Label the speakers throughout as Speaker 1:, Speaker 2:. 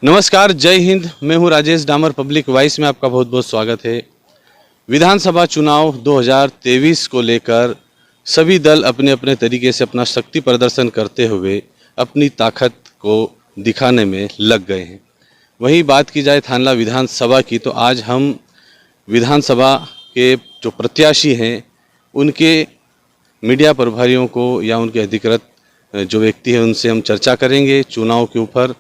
Speaker 1: नमस्कार, जय हिंद। मैं हूं राजेश डामर। पब्लिक वॉइस में आपका बहुत बहुत स्वागत है। विधानसभा चुनाव 2023 को लेकर सभी दल अपने अपने तरीके से अपना शक्ति प्रदर्शन करते हुए अपनी ताकत को दिखाने में लग गए हैं। वहीं बात की जाए थानला विधानसभा की, तो आज हम विधानसभा के जो प्रत्याशी हैं उनके मीडिया प्रभारियों को या उनके अधिकृत जो व्यक्ति है उनसे हम चर्चा करेंगे चुनाव के ऊपर।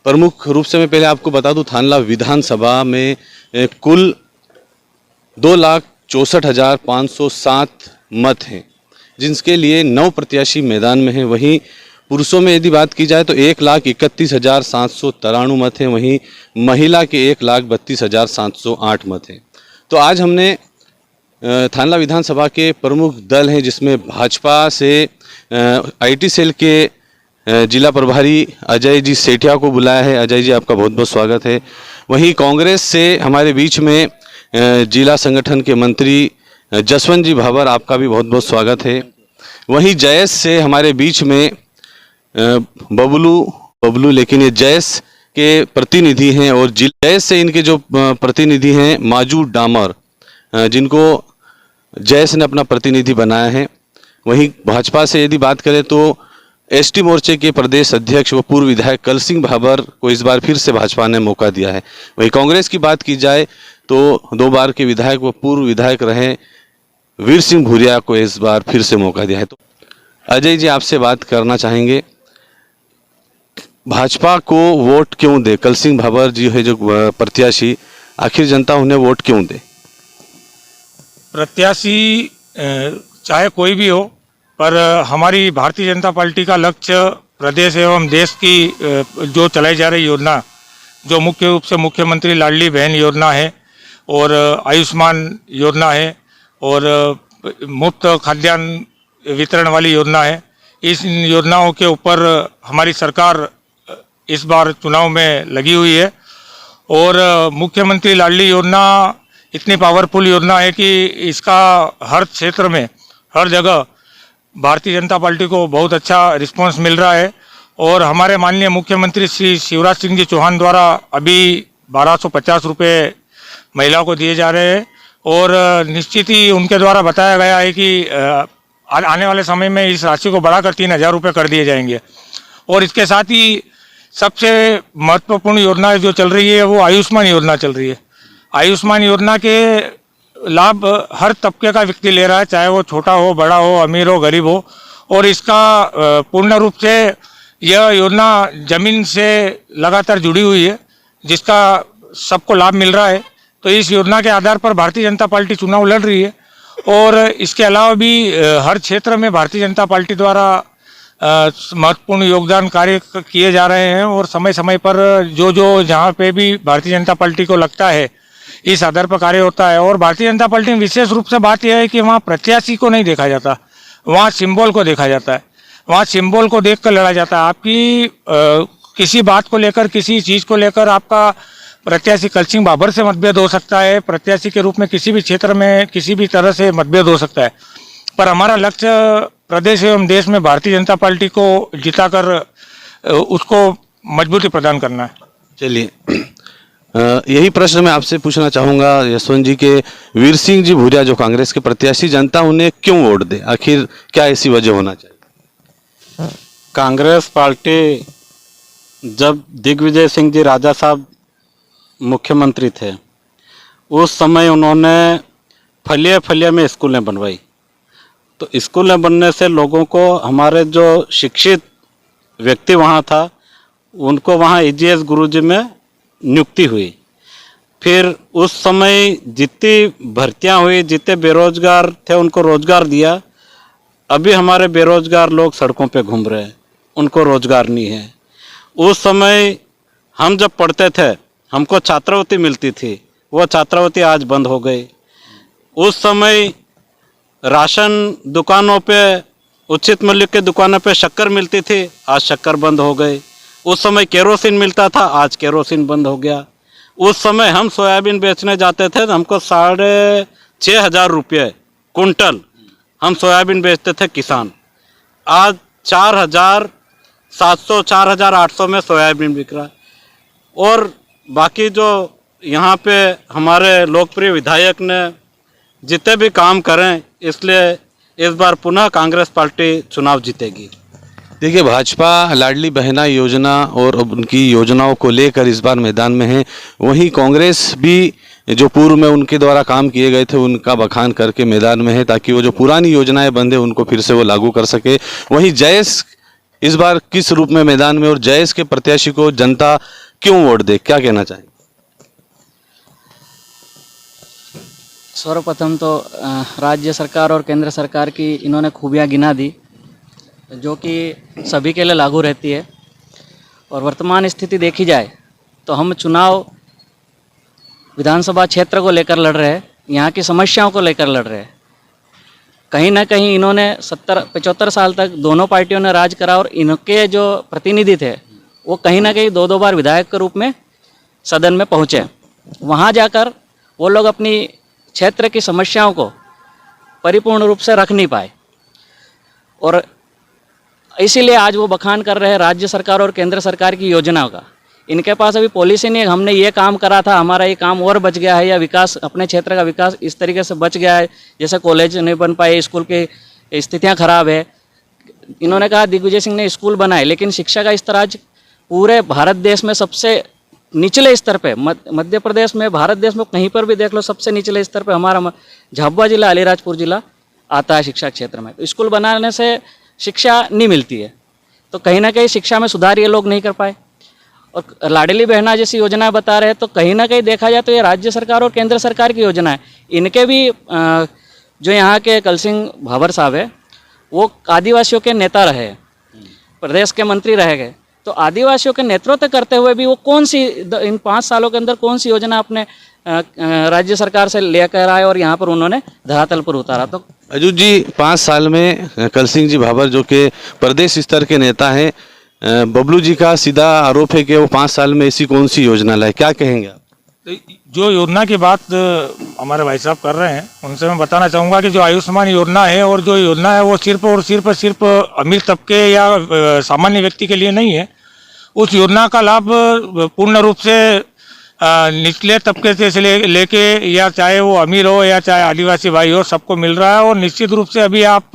Speaker 1: प्रमुख रूप से मैं पहले आपको बता दूं, थानला विधानसभा में कुल 2,64,507 मत हैं, जिनके लिए 9 प्रत्याशी मैदान में हैं। वहीं पुरुषों में यदि बात की जाए तो 1,31,793 मत हैं। वहीं महिला के 1,32,708 मत हैं। तो आज हमने थानला विधानसभा के प्रमुख दल हैं, जिसमें भाजपा से आईटी सेल के जिला प्रभारी अजय जी सेठिया को बुलाया है। अजय जी, आपका बहुत बहुत स्वागत है। वहीं कांग्रेस से हमारे बीच में जिला संगठन के मंत्री जसवंत जी भाभर, आपका भी बहुत बहुत स्वागत है। वहीं जयस से हमारे बीच में बबलू लेकिन ये जयस के प्रतिनिधि हैं, और जयस से इनके जो प्रतिनिधि हैं माजू डामर, जिनको जयस ने अपना प्रतिनिधि बनाया है। वहीं भाजपा से यदि बात करें तो एसटी मोर्चे के प्रदेश अध्यक्ष व पूर्व विधायक कल सिंह भाभर को इस बार फिर से भाजपा ने मौका दिया है। वहीं कांग्रेस की बात की जाए तो 2 बार के विधायक व पूर्व विधायक रहे वीर सिंह भूरिया को इस बार फिर से मौका दिया है। तो अजय जी, आपसे बात करना चाहेंगे, भाजपा को वोट क्यों दे? कल सिंह भाभर जी है जो प्रत्याशी, आखिर जनता उन्हें वोट क्यों दे?
Speaker 2: प्रत्याशी चाहे कोई भी हो, पर हमारी भारतीय जनता पार्टी का लक्ष्य प्रदेश एवं देश की जो चलाई जा रही योजना, जो मुख्य रूप से मुख्यमंत्री लाडली बहन योजना है और आयुष्मान योजना है और मुफ्त खाद्यान्न वितरण वाली योजना है, इस योजनाओं के ऊपर हमारी सरकार इस बार चुनाव में लगी हुई है। और मुख्यमंत्री लाडली योजना इतनी पावरफुल योजना है कि इसका हर क्षेत्र में, हर जगह भारतीय जनता पार्टी को बहुत अच्छा रिस्पांस मिल रहा है। और हमारे माननीय मुख्यमंत्री श्री शिवराज सिंह जी चौहान द्वारा अभी 1,250 रुपये महिला को दिए जा रहे हैं, और निश्चित ही उनके द्वारा बताया गया है कि आने वाले समय में इस राशि को बढ़ाकर 3,000 रुपये कर दिए जाएंगे। और इसके साथ ही सबसे महत्वपूर्ण योजना जो चल रही है वो आयुष्मान योजना चल रही है। आयुष्मान योजना के लाभ हर तबके का व्यक्ति ले रहा है, चाहे वो छोटा हो, बड़ा हो, अमीर हो, गरीब हो। और इसका पूर्ण रूप से यह योजना जमीन से लगातार जुड़ी हुई है, जिसका सबको लाभ मिल रहा है। तो इस योजना के आधार पर भारतीय जनता पार्टी चुनाव लड़ रही है। और इसके अलावा भी हर क्षेत्र में भारतीय जनता पार्टी द्वारा महत्वपूर्ण योगदान कार्य किए जा रहे हैं। और समय समय पर जो जहाँ पे भी भारतीय जनता पार्टी को लगता है इस आधार पर कार्य होता है। और भारतीय जनता पार्टी में विशेष रूप से बात यह है कि वहाँ प्रत्याशी को नहीं देखा जाता, वहाँ सिंबल को देखा जाता है। वहाँ सिंबल को देखकर लड़ा जाता है। आपकी किसी बात को लेकर, किसी चीज़ को लेकर आपका प्रत्याशी कल सिंह भाभर से मतभेद हो सकता है, प्रत्याशी के रूप में किसी भी क्षेत्र में किसी भी तरह से मतभेद हो सकता है, पर हमारा लक्ष्य प्रदेश एवं देश में भारतीय जनता पार्टी को जिताकर उसको मजबूती प्रदान करना है।
Speaker 1: चलिए, यही प्रश्न मैं आपसे पूछना चाहूँगा यशवंत जी के वीर सिंह जी भूरिया जो कांग्रेस के प्रत्याशी, जनता उन्हें क्यों वोट दे? आखिर क्या ऐसी वजह होना चाहिए?
Speaker 3: कांग्रेस पार्टी जब दिग्विजय सिंह जी राजा साहब मुख्यमंत्री थे, उस समय उन्होंने फलिया में स्कूलें बनवाई। तो स्कूलें बनने से लोगों को, हमारे जो शिक्षित व्यक्ति वहाँ था, उनको वहाँ ईजीएस गुरुजी में नियुक्ति हुई। फिर उस समय जितनी भर्तियां हुई, जितने बेरोजगार थे उनको रोजगार दिया। अभी हमारे बेरोजगार लोग सड़कों पे घूम रहे हैं, उनको रोजगार नहीं है। उस समय हम जब पढ़ते थे हमको छात्रवृत्ति मिलती थी, वो छात्रवृत्ति आज बंद हो गई। उस समय राशन दुकानों पे, उचित मूल्य के दुकानों पे शक्कर मिलती थी, आज शक्कर बंद हो गई। उस समय केरोसिन मिलता था, आज केरोसिन बंद हो गया। उस समय हम सोयाबीन बेचने जाते थे तो हमको 6,500 रुपये कुंटल हम सोयाबीन बेचते थे किसान। आज 4,700 4,800 में सोयाबीन बिक रहा है। और बाकी जो यहाँ पे हमारे लोकप्रिय विधायक ने जितने भी काम करें, इसलिए इस बार पुनः कांग्रेस पार्टी चुनाव जीतेगी।
Speaker 1: देखिए, भाजपा लाडली बहना योजना और उनकी योजनाओं को लेकर इस बार मैदान में है। वहीं कांग्रेस भी जो पूर्व में उनके द्वारा काम किए गए थे उनका बखान करके मैदान में है, ताकि वो जो पुरानी योजनाएं बंद है उनको फिर से वो लागू कर सके। वहीं जयेश इस बार किस रूप में मैदान में, और जयेश के प्रत्याशी को जनता क्यों वोट दे, क्या कहना चाहेंगे?
Speaker 4: सर्वप्रथम तो राज्य सरकार और केंद्र सरकार की इन्होंने खूबियाँ गिना दी, जो कि सभी के लिए लागू रहती है। और वर्तमान स्थिति देखी जाए तो हम चुनाव विधानसभा क्षेत्र को लेकर लड़ रहे हैं, यहाँ की समस्याओं को लेकर लड़ रहे हैं। कहीं ना कहीं इन्होंने 70-75 साल तक दोनों पार्टियों ने राज करा, और इनके जो प्रतिनिधि थे वो कहीं ना कहीं 2-2 बार विधायक के रूप में सदन में पहुँचे। वहाँ जाकर वो लोग अपनी क्षेत्र की समस्याओं को परिपूर्ण रूप से रख नहीं पाए, और इसीलिए आज वो बखान कर रहे हैं राज्य सरकार और केंद्र सरकार की योजनाओं का। इनके पास अभी पॉलिसी नहीं है, हमने ये काम करा था, हमारा ये काम और बच गया है, या विकास, अपने क्षेत्र का विकास इस तरीके से बच गया है, जैसे कॉलेज नहीं बन पाए, स्कूल की स्थितियाँ खराब है। इन्होंने कहा दिग्विजय सिंह ने स्कूल बनाए, लेकिन शिक्षा का स्तर आज पूरे भारत देश में सबसे निचले स्तर पे, मध्य प्रदेश में, भारत देश में कहीं पर भी देख लो, सबसे निचले स्तर पे हमारा झाबुआ जिला, अलीराजपुर जिला आता है शिक्षा क्षेत्र में। तो स्कूल बनाने से शिक्षा नहीं मिलती है, तो कहीं ना कहीं शिक्षा में सुधार ये लोग नहीं कर पाए। और लाडली बहना जैसी योजनाएं बता रहे हैं, तो कहीं ना कहीं देखा जाए तो ये राज्य सरकार और केंद्र सरकार की योजना है। इनके भी जो यहाँ के कलसिंह भाभर साहब है, वो आदिवासियों के नेता रहे, प्रदेश के मंत्री रह गए, तो आदिवासियों के नेतृत्व करते हुए भी वो कौन सी इन 5 सालों के अंदर कौन सी योजना अपने राज्य सरकार से लेकर आए और यहाँ पर उन्होंने धरातल पर उतारा। तो
Speaker 1: अजू जी, 5 साल में कलसिंह जी भाभर जो कि प्रदेश स्तर के नेता हैं, बबलू जी का सीधा आरोप है कि वो 5 साल में ऐसी कौन सी योजना लाए, क्या कहेंगे आप?
Speaker 2: तो जो योजना की बात हमारे भाई साहब कर रहे हैं, उनसे मैं बताना चाहूँगा कि जो आयुष्मान योजना है, और जो योजना है वो सिर्फ और सिर्फ अमीर तबके या सामान्य व्यक्ति के लिए नहीं है। उस योजना का लाभ पूर्ण रूप से निचले तबके से लेके या चाहे वो अमीर हो या चाहे आदिवासी भाई हो, सबको मिल रहा है। और निश्चित रूप से अभी आप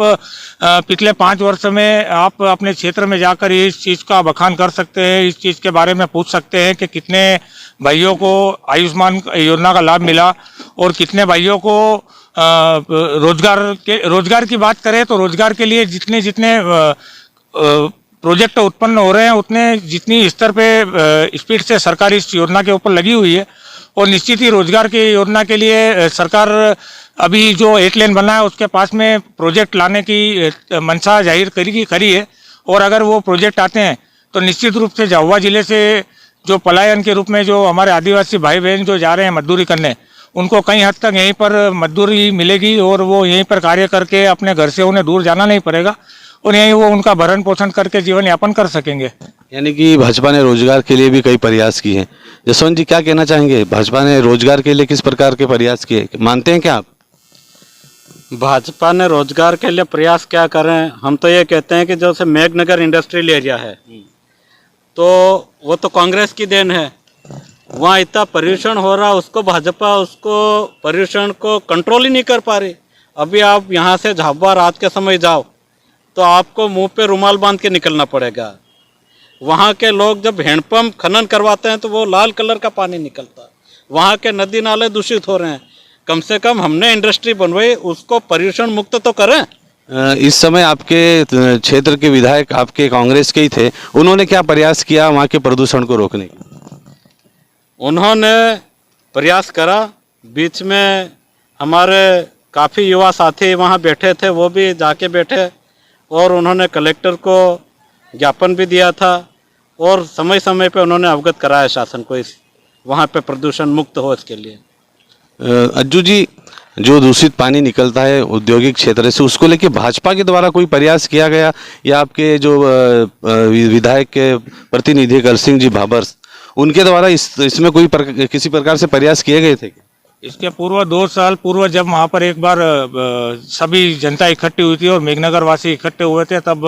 Speaker 2: पिछले 5 वर्ष में आप अपने क्षेत्र में जाकर इस चीज़ का बखान कर सकते हैं, इस चीज़ के बारे में पूछ सकते हैं कि कितने भाइयों को आयुष्मान योजना का लाभ मिला और कितने भाइयों को रोजगार की बात करें तो रोजगार के लिए जितने प्रोजेक्ट उत्पन्न हो रहे हैं, उतने जितनी स्तर पे स्पीड से सरकार इस योजना के ऊपर लगी हुई है। और निश्चित ही रोजगार की योजना के लिए सरकार अभी जो 8 लेन बना है उसके पास में प्रोजेक्ट लाने की मंशा जाहिर करी है। और अगर वो प्रोजेक्ट आते हैं तो निश्चित रूप से झाबुआ जिले से जो पलायन के रूप में जो हमारे आदिवासी भाई बहन जो जा रहे हैं मजदूरी करने, उनको कई हद तक यहीं पर मजदूरी मिलेगी और वो यहीं पर कार्य करके अपने घर से उन्हें दूर जाना नहीं पड़ेगा और यहीं वो उनका भरण पोषण करके जीवन यापन कर सकेंगे।
Speaker 1: यानी कि भाजपा ने रोजगार के लिए भी कई प्रयास किए हैं। जसवंत जी, क्या कहना चाहेंगे? भाजपा ने रोजगार के लिए किस प्रकार के प्रयास किए, मानते हैं क्या आप?
Speaker 3: भाजपा ने रोजगार के लिए प्रयास क्या करें, हम तो ये कहते हैं कि जैसे मेघनगर इंडस्ट्रियल एरिया है तो वो तो कांग्रेस की देन है। वहाँ इतना पर्यूषण हो रहा, उसको भाजपा उसको पर्यूषण को कंट्रोल ही नहीं कर पा रही। अभी आप यहाँ से झाबुआ रात के समय जाओ तो आपको मुंह पे रुमाल बांध के निकलना पड़ेगा। वहाँ के लोग जब हैंडपंप खनन करवाते हैं तो वो लाल कलर का पानी निकलता है। वहाँ के नदी नाले दूषित हो रहे हैं। कम से कम हमने इंडस्ट्री बनवाई, उसको पर्यूषण मुक्त तो करें।
Speaker 1: इस समय आपके क्षेत्र के विधायक आपके कांग्रेस के ही थे, उन्होंने क्या प्रयास किया वहाँ के प्रदूषण को रोकने का?
Speaker 3: उन्होंने प्रयास करा। बीच में हमारे काफ़ी युवा साथी वहाँ बैठे थे, वो भी जाके बैठे और उन्होंने कलेक्टर को ज्ञापन भी दिया था और समय समय पे उन्होंने अवगत कराया शासन को इस वहाँ पे प्रदूषण मुक्त हो इसके लिए।
Speaker 1: अज्जू जी, जो दूषित पानी निकलता है औद्योगिक क्षेत्र से, उसको लेके भाजपा के द्वारा कोई प्रयास किया गया या आपके जो विधायक के प्रतिनिधि कलसिंह जी भाभर, उनके द्वारा इसमें कोई किसी प्रकार से प्रयास किए गए थे?
Speaker 2: इसके पूर्व 2 साल पूर्व जब वहाँ पर एक बार सभी जनता इकट्ठी हुई थी और मेघनगर वासी इकट्ठे हुए थे, तब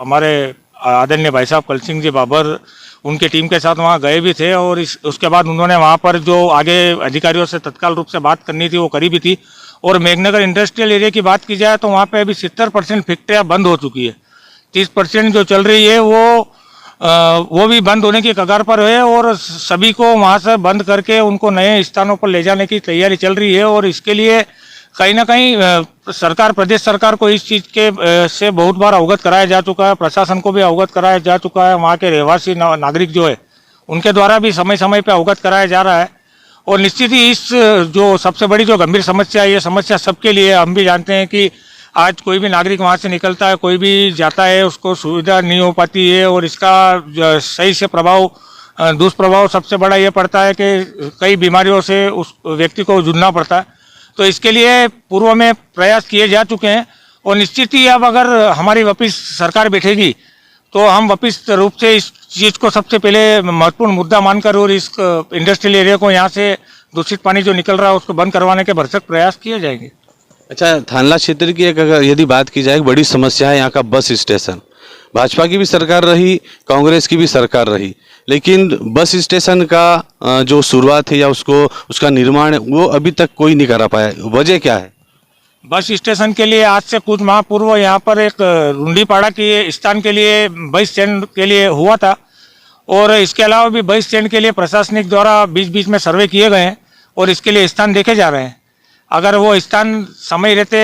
Speaker 2: हमारे आदरणीय भाई साहब कलसिंह जी भाभर उनके टीम के साथ वहाँ गए भी थे और उसके बाद उन्होंने वहाँ पर जो आगे अधिकारियों से तत्काल रूप से बात करनी थी वो करी भी थी। और मेघनगर इंडस्ट्रियल एरिया की बात की जाए तो वहाँ पे अभी 70% फैक्ट्रियाँ बंद हो चुकी है। 30% जो चल रही है वो भी बंद होने की कगार पर है और सभी को वहाँ से बंद करके उनको नए स्थानों पर ले जाने की तैयारी चल रही है। और इसके लिए कहीं ना कहीं सरकार, प्रदेश सरकार को इस चीज़ के से बहुत बार अवगत कराया जा चुका है, प्रशासन को भी अवगत कराया जा चुका है, वहाँ के रहवासी नागरिक जो है उनके द्वारा भी समय समय पर अवगत कराया जा रहा है। और निश्चित ही इस जो सबसे बड़ी जो गंभीर समस्या है, ये समस्या सबके लिए, हम भी जानते हैं कि आज कोई भी नागरिक वहाँ से निकलता है, कोई भी जाता है, उसको सुविधा नहीं हो पाती है और इसका सही से प्रभाव, दुष्प्रभाव सबसे बड़ा ये पड़ता है कि कई बीमारियों से उस व्यक्ति को जूझना पड़ता है। तो इसके लिए पूर्व में प्रयास किए जा चुके हैं और निश्चित ही अब अगर हमारी वापिस सरकार बैठेगी तो हम वापिस रूप से इस चीज़ को सबसे पहले महत्वपूर्ण मुद्दा मानकर और इस इंडस्ट्रियल एरिया को, यहाँ से दूषित पानी जो निकल रहा है उसको बंद करवाने के भरसक प्रयास किए जाएंगे।
Speaker 1: अच्छा, थानला क्षेत्र की एक अगर यदि बात की जाए, एक बड़ी समस्या है यहाँ का बस स्टेशन। भाजपा की भी सरकार रही, कांग्रेस की भी सरकार रही, लेकिन बस स्टेशन का जो शुरुआत है या उसका निर्माण है वो अभी तक कोई नहीं करा पाया। वजह क्या है?
Speaker 2: बस स्टेशन के लिए आज से कुछ माह पूर्व यहाँ पर एक रुंडीपाड़ा के स्थान के लिए बस स्टैंड के लिए हुआ था और इसके अलावा भी बस स्टैंड के लिए प्रशासनिक द्वारा बीच बीच में सर्वे किए गए हैं और इसके लिए स्थान देखे जा रहे हैं। अगर वो स्थान समय रहते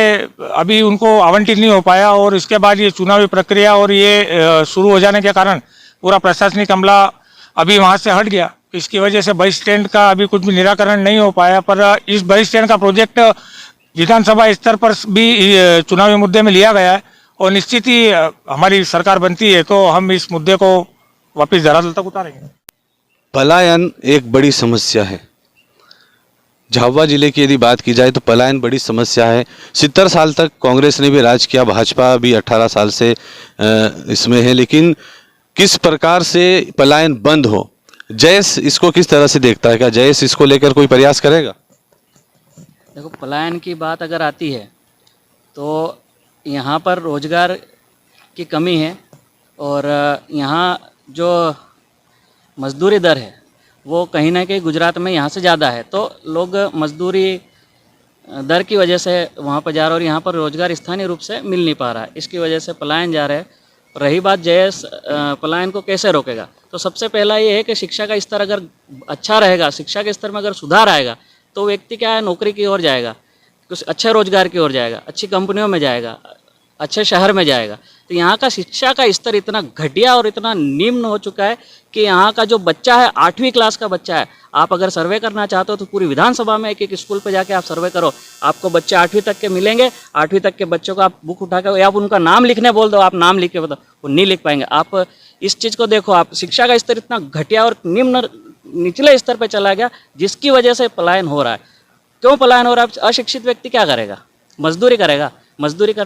Speaker 2: अभी उनको आवंटित नहीं हो पाया और इसके बाद ये चुनावी प्रक्रिया और ये शुरू हो जाने के कारण पूरा प्रशासनिक अमला अभी वहाँ से हट गया, इसकी वजह से बस स्टैंड का अभी कुछ भी निराकरण नहीं हो पाया। पर इस बस स्टैंड का प्रोजेक्ट विधानसभा स्तर पर भी चुनावी मुद्दे में लिया गया है और निश्चित ही हमारी सरकार बनती है तो हम इस मुद्दे को वापस धरातल तक उतारेंगे।
Speaker 1: पलायन एक बड़ी समस्या है। झाबुआ जिले की यदि बात की जाए तो पलायन बड़ी समस्या है। 70 साल तक कांग्रेस ने भी राज किया, भाजपा भी 18 साल से इसमें है, लेकिन किस प्रकार से पलायन बंद हो, जयेश इसको किस तरह से देखता है? क्या जयेश इसको लेकर कोई प्रयास करेगा?
Speaker 4: देखो, पलायन की बात अगर आती है तो यहाँ पर रोजगार की कमी है और यहाँ जो मजदूरी दर है वो कहीं ना कहीं गुजरात में यहाँ से ज़्यादा है, तो लोग मजदूरी दर की वजह से वहाँ पर जा रहे हैं और यहाँ पर रोजगार स्थानीय रूप से मिल नहीं पा रहा है, इसकी वजह से पलायन जा रहे हैं। रही बात जयेश पलायन को कैसे रोकेगा, तो सबसे पहला ये है कि शिक्षा का स्तर अगर अच्छा रहेगा, शिक्षा के स्तर में अगर सुधार आएगा तो व्यक्ति क्या है, नौकरी की ओर जाएगा, कुछ अच्छे रोजगार की ओर जाएगा, अच्छी कंपनियों में जाएगा, अच्छे शहर में जाएगा। तो यहाँ का शिक्षा का स्तर इतना घटिया और इतना निम्न हो चुका है कि यहाँ का जो बच्चा है, 8वीं क्लास का बच्चा है, आप अगर सर्वे करना चाहते हो तो पूरी विधानसभा में एक एक स्कूल पे जाके आप सर्वे करो, आपको बच्चे 8वीं तक के मिलेंगे। 8वीं तक के बच्चों को आप बुक उठा कर या आप उनका नाम लिखने बोल दो, आप नाम लिख के बताओ, वो नहीं लिख पाएंगे। आप इस चीज़ को देखो, आप शिक्षा का स्तर इतना घटिया और निम्न निचले स्तर पर चला गया, जिसकी वजह से पलायन हो रहा है। क्यों पलायन हो रहा है? अशिक्षित व्यक्ति क्या करेगा? मजदूरी करेगा। मजदूरी कर